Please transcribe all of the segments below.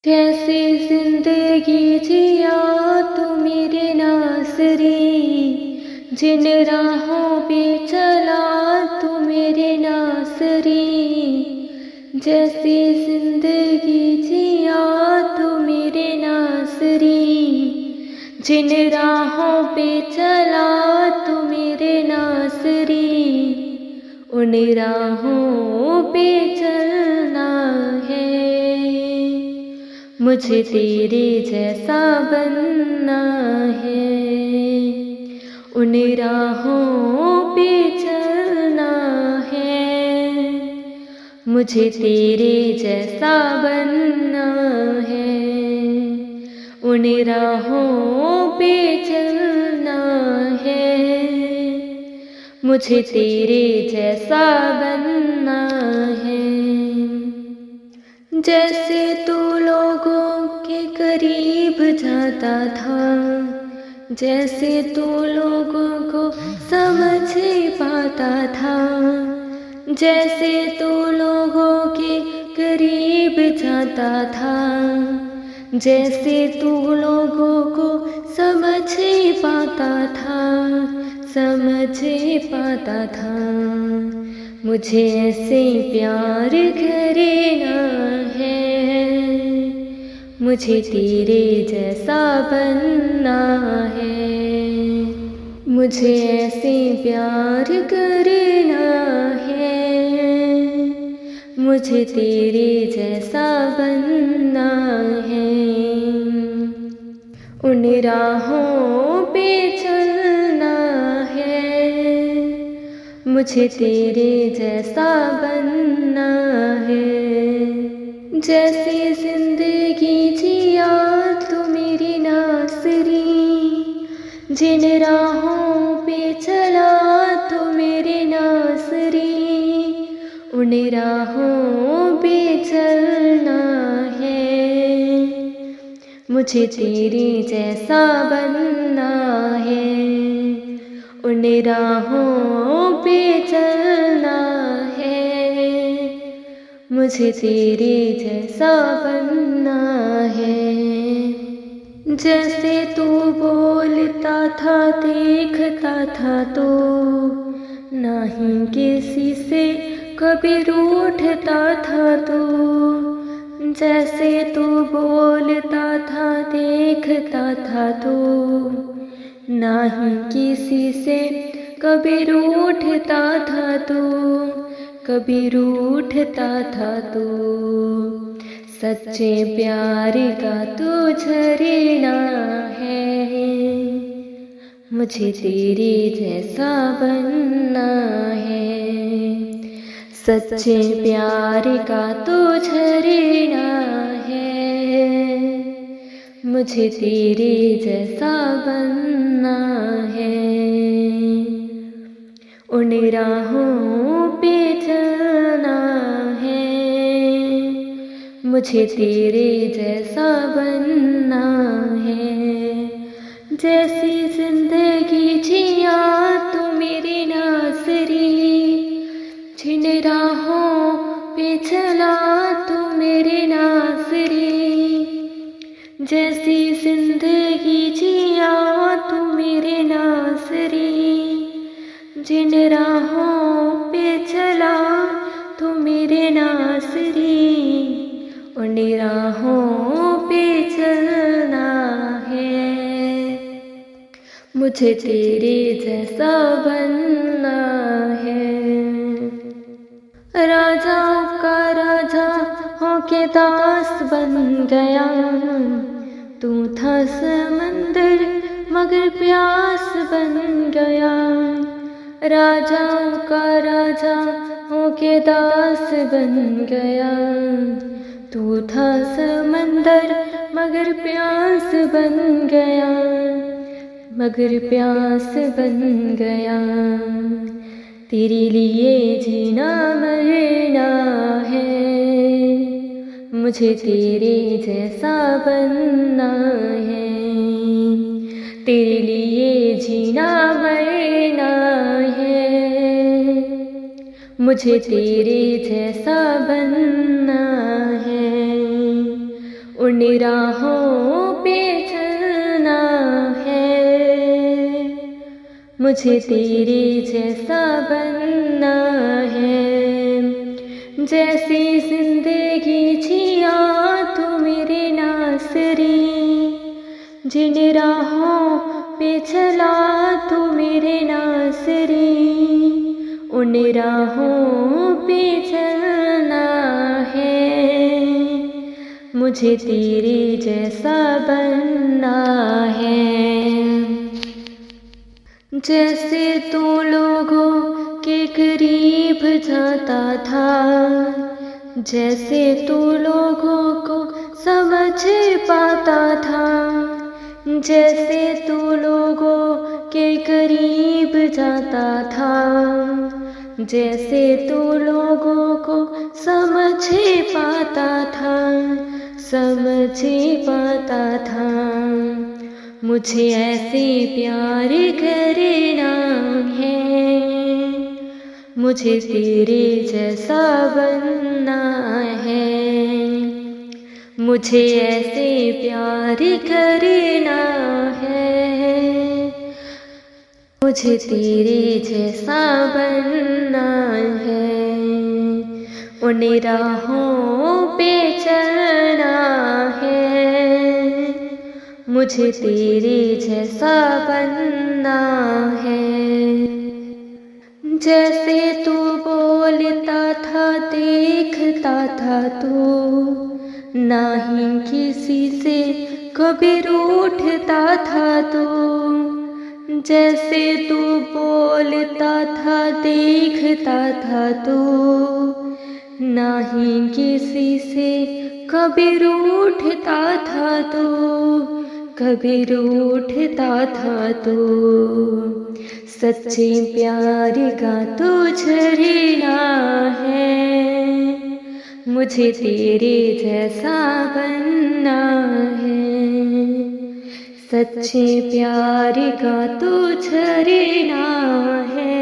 कैसी जिंदगी जिया तू मेरे नासरी, जिन राहों पे चला तू मेरे नासरी। जैसी जिंदगी जिया तू मेरे नासरी, जिन राहों पे चला तू मेरे नासरी। उन राहों पे चलना है, मुझे तेरे जैसा बनना है। उन राहों पे चलना है, मुझे तेरे जैसा बनना है। उन राहों पे चलना है, मुझे तेरे जैसा बनना है। जैसे तू लोगों के करीब जाता था, जैसे तू लोगों को समझ पाता था। जैसे तू लोगों के करीब जाता था, जैसे तू लोगों को समझ पाता था, समझ पाता था। मुझे ऐसे प्यार करना है, मुझे तेरे जैसा बनना है। मुझे ऐसे प्यार करना है, मुझे तेरे जैसा बनना है। उन राहों पे चलना है, मुझे तेरे जैसा बनना है। जैसी जिंदगी जिया तू मेरी नासरी, जिन राहों पे चला तू मेरे नासरी। उन राहों पे चलना है, मुझे तेरे जैसा बनना है। उन राहों पे चलना है, मुझे तेरे जैसा बनना है। जैसे तू बोलता था देखता था तो, नहीं किसी से कभी रूठता था तो। जैसे तू बोलता था देखता था तो, नहीं किसी से कभी रूठता था तो, कभी रूठता था तो। सच्चे प्यार का तू झरना है, मुझे तेरे जैसा बनना है। सच्चे प्यार का तू झरना है, मुझे तेरे जैसा बनना है। उन राहों पे चलना है, मुझे तेरे जैसा बनना है। जैसी जिंदगी जिया तू मेरी नासरी, जिन राहों पे चला तू मेरे नासरी। जैसी जिंदगी जिया तू मेरे नासरी, जिन राहों पे चला तू मेरे नासरी। उन राहों पे चलना है, मुझे तेरे जैसा बनना है। राजाओं का राजा होके दास बन गया, तू था समंदर मगर प्यास बन गया। राजाओं का राजा होके दास बन गया, तू था समंदर मगर प्यास बन गया, मगर प्यास बन गया। तेरे लिए जीना मरना है, मुझे तेरे जैसा बनना है। तेरे लिए जीना मरना है, मुझे तेरे जैसा बनना है। उन राहों पे चलना है, मुझे तेरे जैसा बनना है। जैसी जिंदगी जिया तू मेरे नासरी, जिन राहों पे चला तू मेरे नासरी, उन राहों पे चलना है, मुझे तेरे जैसा बनना है। जैसे तू लोगों के करीब जाता था, जैसे तू लोगों को समझ पाता था, जैसे तू लोगों के करीब जाता था, जैसे तू लोगों को समझ पाता था, समझ पाता था, मुझे ऐसे प्यार करना है, मुझे तेरे जैसा बनना है। मुझे ऐसे प्यार करना है, मुझे तेरे जैसा बनना है। उन राहों पे चलना है, मुझे तेरे जैसा बनना है। जैसे तू बोलता था देखता था तू, ना ही किसी से कभी रूठता था तू। जैसे तू बोलता था देखता था तू, ना ही किसी से कभी रूठता था तू, कभी रूठता था तू। सच्चे प्यार का तू झरना है, मुझे तेरे जैसा बनना है। सच्चे प्यार का तू झरना है,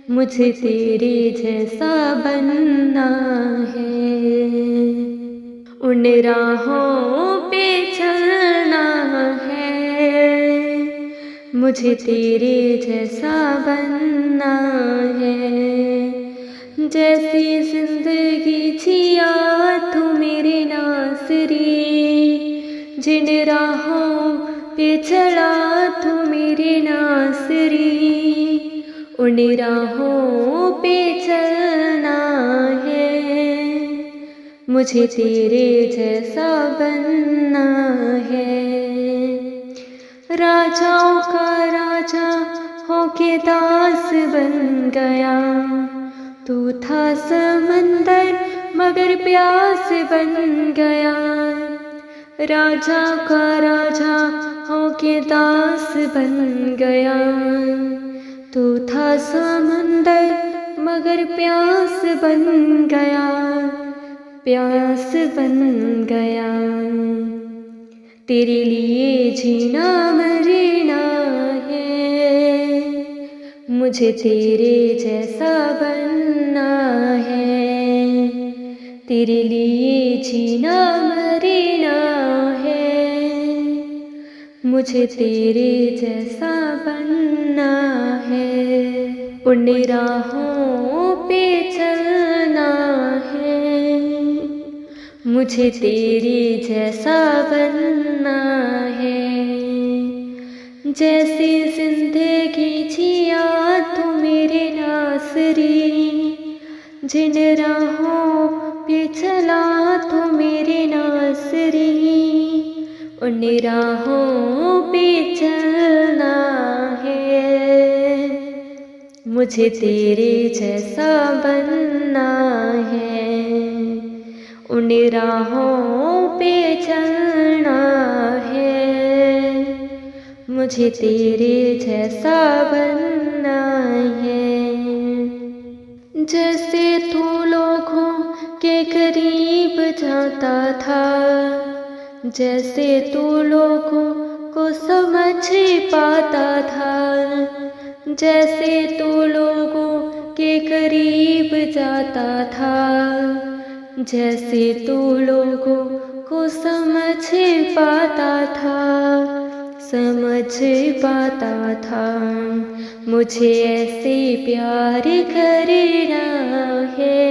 मुझे तेरे जैसा बनना है। उन राहों पे चलना है, मुझे तेरे जैसा बनना है। जैसी जिंदगी जिया तू मेरे नासरी, जिन राहों पे चला तू मेरे नासरी, उन राहों पे चलना है, मुझे तेरे जैसा बनना है। राजाओं का राजा होके दास बन गया, तू था समंदर मगर प्यास बन गया। राजा का राजा होके दास बन गया, तू था समंदर मगर प्यास बन गया, प्यास बन गया। तेरे लिए जीना मरना है, मुझे तेरे जैसा बनना है। तेरे लिए जीना मरना है, मुझे तेरे जैसा बनना है। उन राहों पे चलना है, मुझे तेरे जैसा बनना है। जैसी जिंदगी जिया तू मेरे नासरी, जिन राहों पे चला तू मेरे नासरी, उन राहों पे चलना है, मुझे तेरे जैसा बनना है। उन राहों पे चलना है, मुझे तेरे जैसा बनना है। जैसे तू लोगों के करीब जाता था, जैसे तू लोगों को समझ पाता था, जैसे तू लोगों के करीब जाता था, जैसे तू लोगों पाता था, समझ पाता था। मुझे ऐसे प्यार करना है,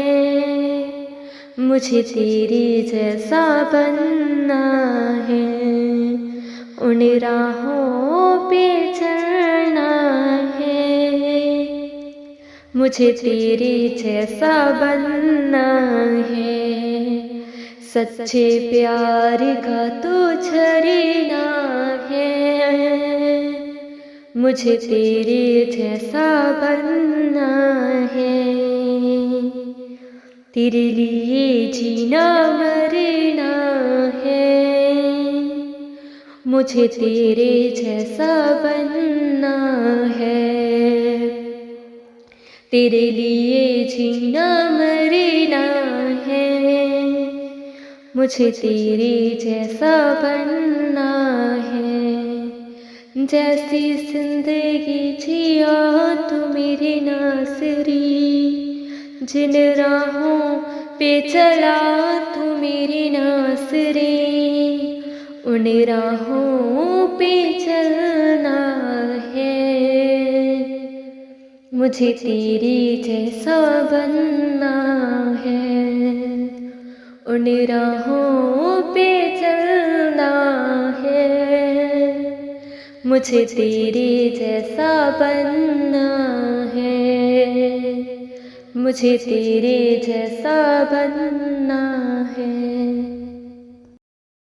मुझे तेरे जैसा बनना है। उन राहों पे चलना है, मुझे तेरे जैसा बनना है। सच्चे प्यार का तो झरना है, मुझे तेरे जैसा बनना है। तेरे लिए जीना मरना है, मुझे तेरे जैसा बनना है। तेरे लिए जीना मरना है, मुझे तेरे जैसा बनना है। जैसी जिंदगी जिया तू मेरे नासरी, जिन राहों पे चला तू मेरे नासरी, उन राहों पे चलना है। मुझे तेरे जैसा बनना है, उन राहों पे चलना है। मुझे तेरे जैसा बनना है, मुझे तेरे जैसा बनना